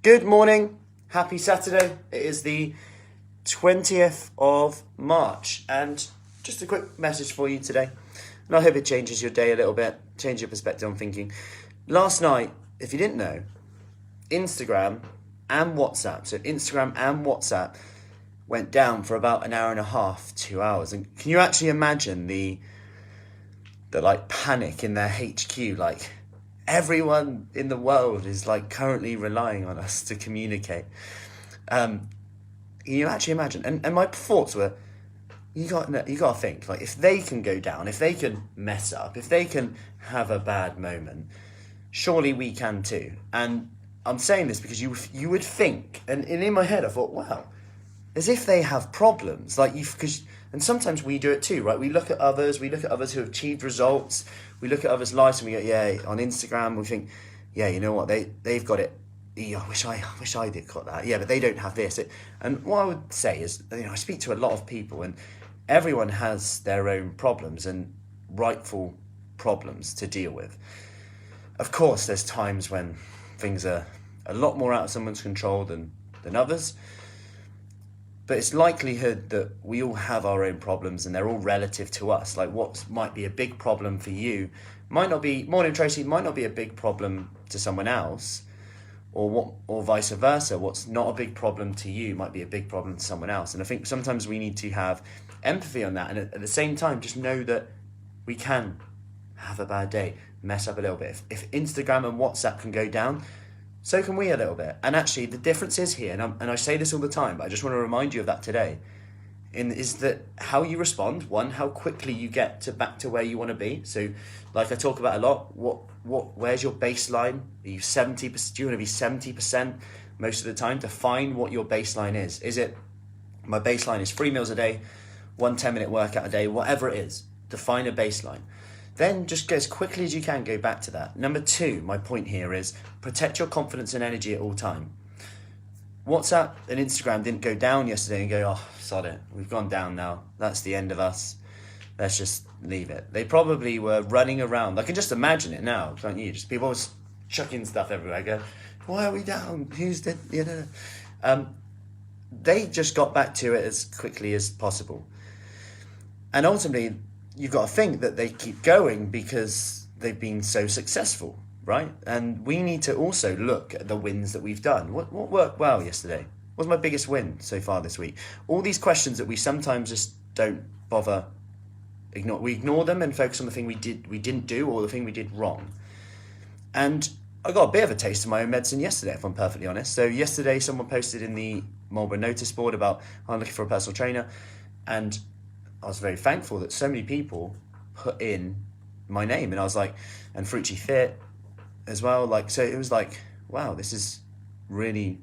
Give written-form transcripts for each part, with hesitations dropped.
Good morning, happy Saturday. It is the 20th of March, and just a quick message for you today. And I hope it changes your day a little bit, change your perspective on thinking. Last night, if you didn't know, Instagram and WhatsApp went down for about an hour and a half, 2 hours. And can you actually imagine the panic in their HQ? Like, everyone in the world is currently relying on us to communicate. Can you actually imagine? And my thoughts were, you got to think, if they can go down, if they can mess up, if they can have a bad moment, surely we can too. And I'm saying this because you would think, and in my head I thought, wow, as if they have problems, and sometimes we do it too, right? We look at others who have achieved results, we look at others' lives, and we go, yeah, on Instagram, we think, yeah, you know what, they've got it. Yeah, I wish I did got that. Yeah, but they don't have this. And what I would say is, I speak to a lot of people, and everyone has their own problems and rightful problems to deal with. Of course, there's times when things are a lot more out of someone's control than others. But it's likelihood that we all have our own problems, and they're all relative to us. Like, what might be a big problem for you might not be, morning Tracy, might not be a big problem to someone else, or vice versa. What's not a big problem to you might be a big problem to someone else. And I think sometimes we need to have empathy on that, and at the same time just know that we can have a bad day, mess up a little bit. If Instagram and WhatsApp can go down, so can we a little bit. And actually the difference is here, and I say this all the time, but I just want to remind you of that today, is that how you respond, how quickly you get back to where you want to be. So like I talk about a lot, where's your baseline? Are you 70%? Do you want to be 70% most of the time? Define what your baseline is. Is it, my baseline is 3 meals a day, 1 10-minute workout a day, whatever it is, define a baseline. Then just go as quickly as you can, go back to that. Number 2, my point here is protect your confidence and energy at all time. WhatsApp and Instagram didn't go down yesterday and go, oh, sod it, we've gone down now. That's the end of us. Let's just leave it. They probably were running around. I can just imagine it now, can't you? Just people was chucking stuff everywhere. I go, why are we down? Who's dead? They just got back to it as quickly as possible. And ultimately, you've got to think that they keep going because they've been so successful, right? And we need to also look at the wins that we've done. What worked well yesterday? What was my biggest win so far this week? All these questions that we sometimes just don't bother ignore. We ignore them and focus on the thing we didn't do, or the thing we did wrong. And I got a bit of a taste of my own medicine yesterday, if I'm perfectly honest. So yesterday, someone posted in the Marlborough notice board about, I'm looking for a personal trainer, and I was very thankful that so many people put in my name, and I was like, and Frucci Fit as well. So it was like, wow, this is really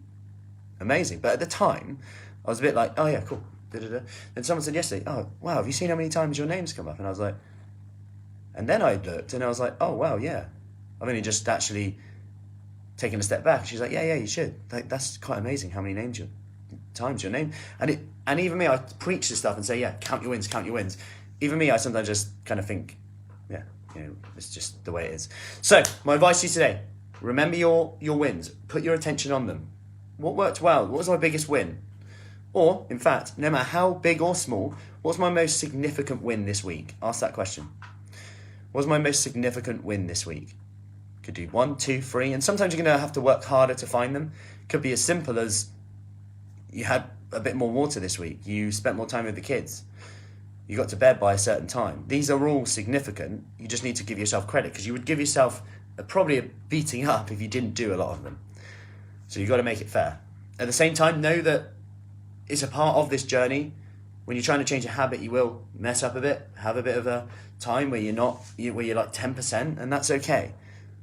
amazing. But at the time, I was a bit like, oh yeah, cool. Da-da-da. Then someone said yesterday, oh wow, have you seen how many times your name's come up? And I was like, and then I looked and I was like, oh wow, yeah. I've only just actually taken a step back. She's like, yeah, you should. That's quite amazing how many times your name. And even me, I preach this stuff and say, yeah, count your wins. Even me, I sometimes just kind of think, yeah, it's just the way it is. So my advice to you today, remember your wins, put your attention on them. What worked well? What was my biggest win? Or, in fact, no matter how big or small, what's my most significant win this week? Ask that question. What's my most significant win this week? Could do 1, 2, 3, and sometimes you're going to have to work harder to find them. Could be as simple as you had a bit more water this week, you spent more time with the kids, you got to bed by a certain time. These are all significant. You just need to give yourself credit, because you would give yourself probably a beating up if you didn't do a lot of them. So you've got to make it fair. At the same time, know that it's a part of this journey. When you're trying to change a habit, you will mess up a bit, have a bit of a time where you're like 10%, and that's okay.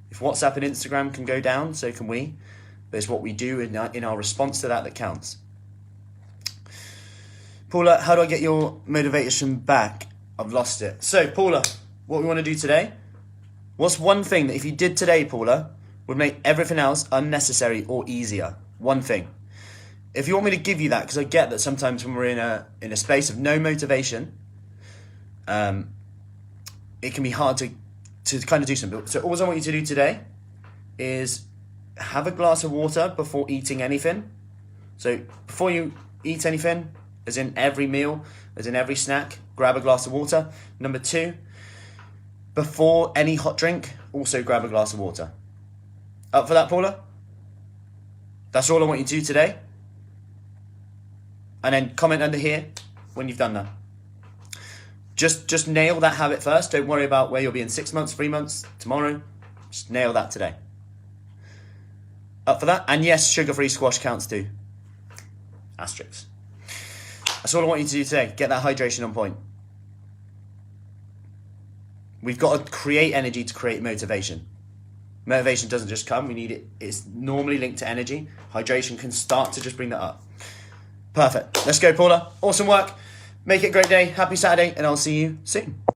If WhatsApp and Instagram can go down, so can we. But it's what we do in our response to that counts. Paula, how do I get your motivation back? I've lost it. So, Paula, what we want to do today, what's one thing that if you did today, Paula, would make everything else unnecessary or easier? One thing. If you want me to give you that, because I get that sometimes when we're in a space of no motivation, it can be hard to kind of do something. So all I want you to do today is have a glass of water before eating anything. So before you eat anything, as in every meal, as in every snack, grab a glass of water. Number 2, before any hot drink, also grab a glass of water. Up for that, Paula? That's all I want you to do today. And then comment under here when you've done that. Just nail that habit first. Don't worry about where you'll be in 6 months, 3 months, tomorrow. Just nail that today. Up for that? And yes, sugar-free squash counts too. Asterisks. That's all I want you to do today. Get that hydration on point. We've got to create energy to create motivation. Motivation doesn't just come, we need it. It's normally linked to energy. Hydration can start to just bring that up. Perfect. Let's go, Paula. Awesome work. Make it a great day. Happy Saturday, and I'll see you soon.